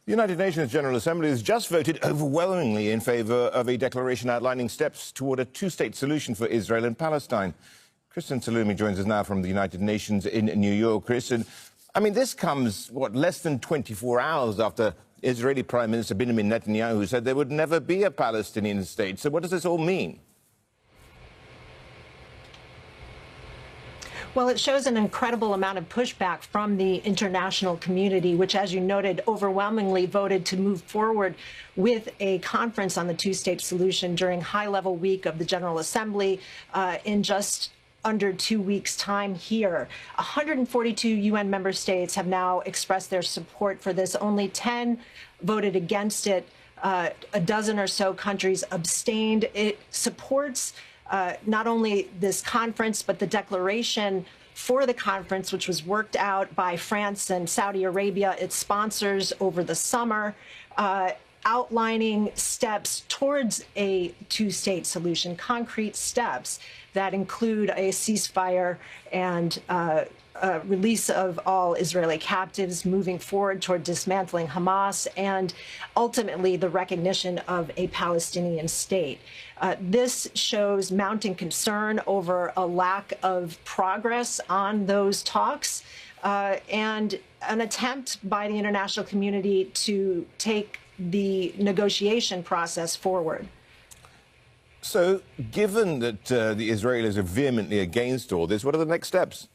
The United Nations General Assembly has just voted overwhelmingly in favour of a declaration outlining steps toward a two-state solution for Israel and Palestine. Kristen Salumi joins us now from the United Nations in New York. Kristen, I mean, this comes, less than 24 hours after Israeli Prime Minister Benjamin Netanyahu said there would never be a Palestinian state. So what does this all mean? Well, it shows an incredible amount of pushback from the international community, which, as you noted, overwhelmingly voted to move forward with a conference on the two-state solution during high-level week of the General Assembly in just under 2 weeks' time here. 142 UN member states have now expressed their support for this. Only 10 voted against it. A dozen or so countries abstained. It supports not only this conference, but the declaration for the conference, which was worked out by France and Saudi Arabia, its sponsors, over the summer, outlining steps towards a two-state solution, concrete steps that include a ceasefire and release of all Israeli captives, moving forward toward dismantling Hamas, and ultimately the recognition of a Palestinian state. This shows mounting concern over a lack of progress on those talks and an attempt by the international community to take the negotiation process forward. So, given that the Israelis are vehemently against all this, what are the next steps?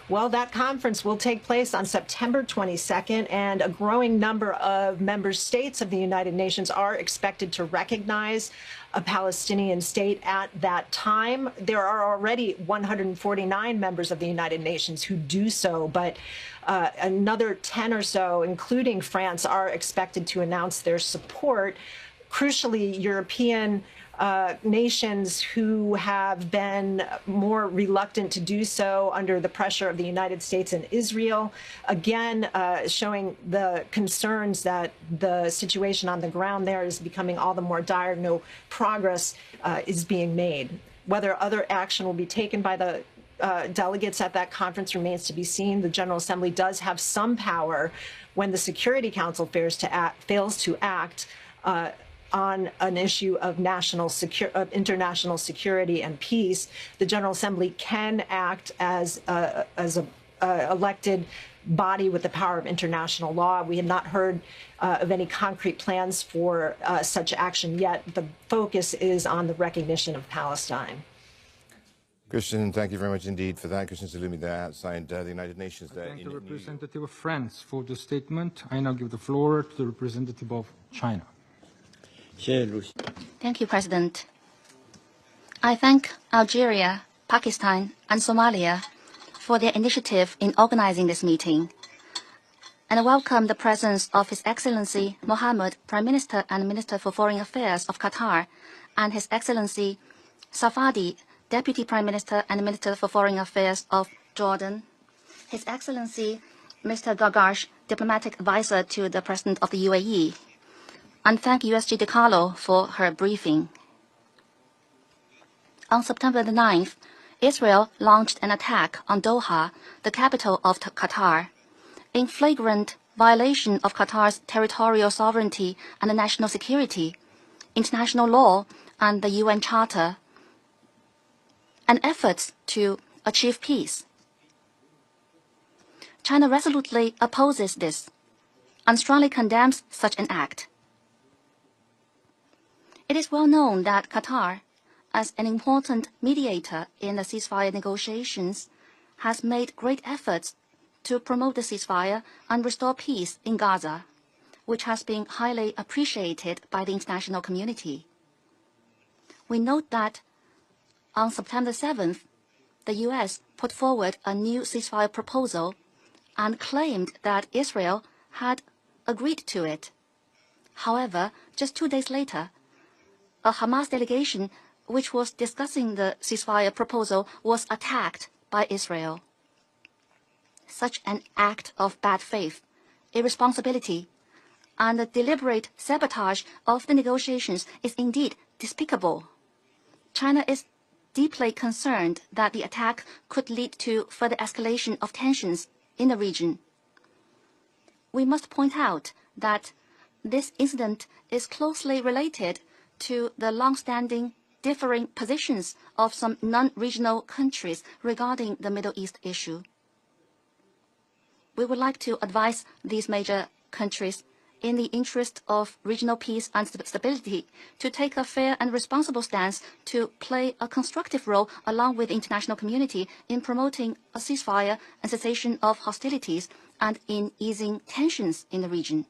Well, that conference will take place on September 22nd, and a growing number of member states of the United Nations are expected to recognize a Palestinian state at that time. There are already 149 members of the United Nations who do so, but another 10 or so, including France, are expected to announce their support. Crucially, European nations who have been more reluctant to do so under the pressure of the United States and Israel, again, showing the concerns that the situation on the ground there is becoming all the more dire. No progress is being made. Whether other action will be taken by the delegates at that conference remains to be seen. The General Assembly does have some power when the Security Council fails to act on an issue of international security and peace. The General Assembly can act as a elected body with the power of international law. We have not heard of any concrete plans for such action yet. The focus is on the recognition of Palestine. Christian, thank you very much indeed for that. Christian Salumi there outside the United Nations there. Thank the representative of France for the statement. I now give the floor to the representative of China. Thank you, President. I thank Algeria, Pakistan, and Somalia for their initiative in organizing this meeting, and I welcome the presence of His Excellency Mohammed, Prime Minister and Minister for Foreign Affairs of Qatar, and His Excellency Safadi, Deputy Prime Minister and Minister for Foreign Affairs of Jordan, His Excellency Mr. Gargash, Diplomatic Advisor to the President of the UAE, and thank USG DiCarlo for her briefing. On September the 9th, Israel launched an attack on Doha, the capital of Qatar, in flagrant violation of Qatar's territorial sovereignty and national security, international law, and the UN Charter, and efforts to achieve peace. China resolutely opposes this and strongly condemns such an act. It is well known that Qatar, as an important mediator in the ceasefire negotiations, has made great efforts to promote the ceasefire and restore peace in Gaza, which has been highly appreciated by the international community. We note that on September 7th, the U.S. put forward a new ceasefire proposal and claimed that Israel had agreed to it. However, just 2 days later, a Hamas delegation which was discussing the ceasefire proposal was attacked by Israel. Such an act of bad faith, irresponsibility, and the deliberate sabotage of the negotiations is indeed despicable. China is deeply concerned that the attack could lead to further escalation of tensions in the region. We must point out that this incident is closely related to the long-standing differing positions of some non-regional countries regarding the Middle East issue. We would like to advise these major countries, in the interest of regional peace and stability, to take a fair and responsible stance to play a constructive role along with the international community in promoting a ceasefire and cessation of hostilities and in easing tensions in the region.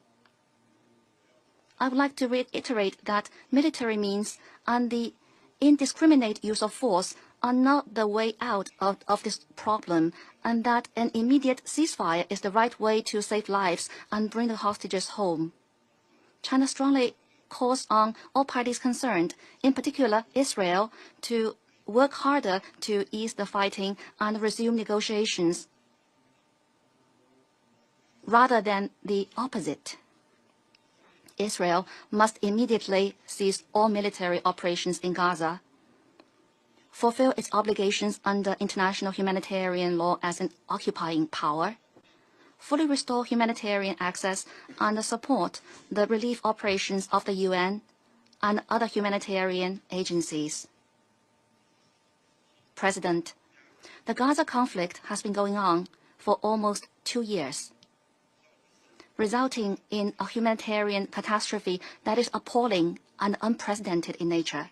I would like to reiterate that military means and the indiscriminate use of force are not the way out of this problem, and that an immediate ceasefire is the right way to save lives and bring the hostages home. China strongly calls on all parties concerned, in particular Israel, to work harder to ease the fighting and resume negotiations, rather than the opposite. Israel must immediately cease all military operations in Gaza, fulfill its obligations under international humanitarian law as an occupying power, fully restore humanitarian access and support the relief operations of the UN and other humanitarian agencies. President, the Gaza conflict has been going on for almost 2 years, resulting in a humanitarian catastrophe that is appalling and unprecedented in nature.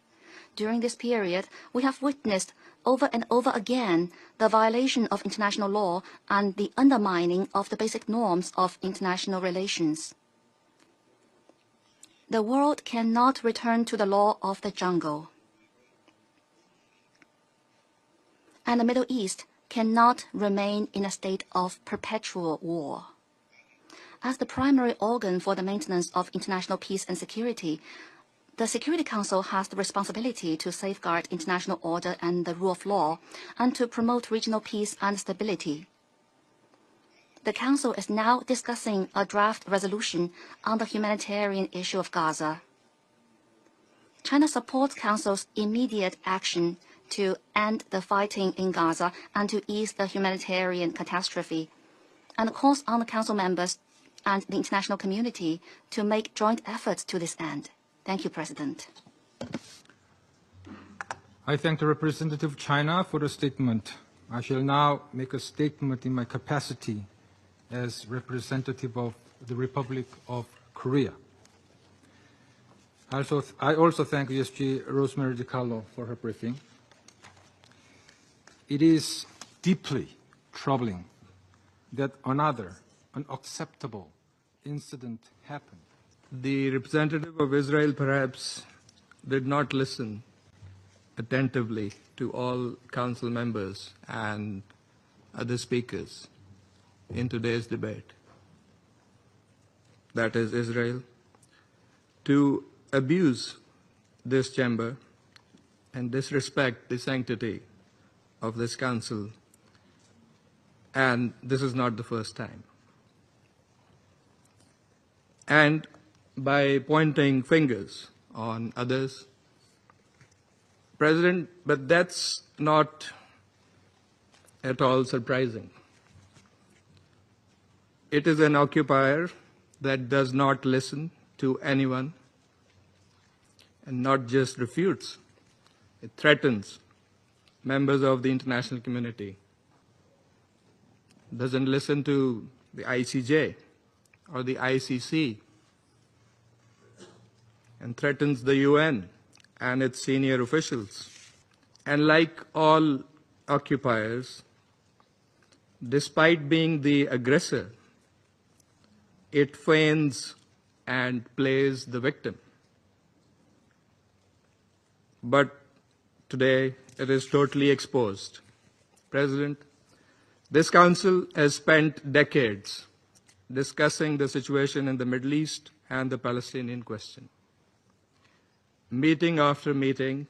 During this period, we have witnessed over and over again the violation of international law and the undermining of the basic norms of international relations. The world cannot return to the law of the jungle, and the Middle East cannot remain in a state of perpetual war. As the primary organ for the maintenance of international peace and security, the Security Council has the responsibility to safeguard international order and the rule of law, and to promote regional peace and stability. The Council is now discussing a draft resolution on the humanitarian issue of Gaza. China supports Council's immediate action to end the fighting in Gaza and to ease the humanitarian catastrophe, and calls on the Council members and the international community to make joint efforts to this end. Thank you, President. I thank the representative of China for the statement. I shall now make a statement in my capacity as representative of the Republic of Korea. I also thank ESG Rosemary DiCarlo for her briefing. It is deeply troubling that another unacceptable incident happened. The representative of Israel perhaps did not listen attentively to all council members and other speakers in today's debate. That is Israel. To abuse this chamber and disrespect the sanctity of this council, and this is not the first time. And by pointing fingers on others, President, but that's not at all surprising. It is an occupier that does not listen to anyone and not just refutes, it threatens members of the international community, doesn't listen to the ICJ or the ICC, and threatens the UN and its senior officials. And like all occupiers, despite being the aggressor, it feigns and plays the victim. But today it is totally exposed. President, this Council has spent decades discussing the situation in the Middle East and the Palestinian question. Meeting after meeting,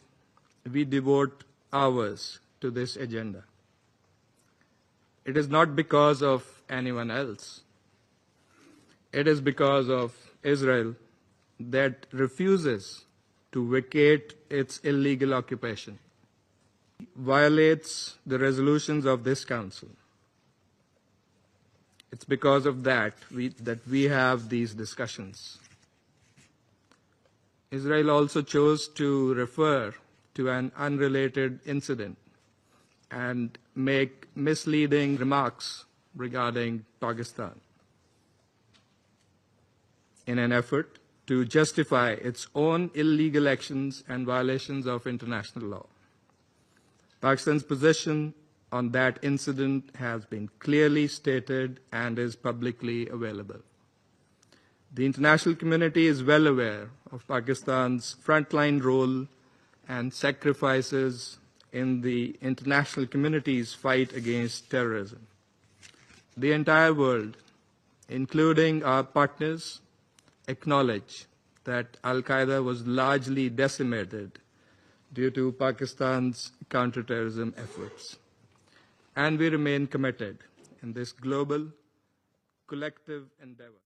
we devote hours to this agenda. It is not because of anyone else. It is because of Israel that refuses to vacate its illegal occupation, violates the resolutions of this Council, It's because of that that we have these discussions. Israel also chose to refer to an unrelated incident and make misleading remarks regarding Pakistan in an effort to justify its own illegal actions and violations of international law. Pakistan's position on that incident has been clearly stated and is publicly available. The international community is well aware of Pakistan's frontline role and sacrifices in the international community's fight against terrorism. The entire world, including our partners, acknowledge that Al-Qaeda was largely decimated due to Pakistan's counterterrorism efforts. And we remain committed in this global, collective endeavor.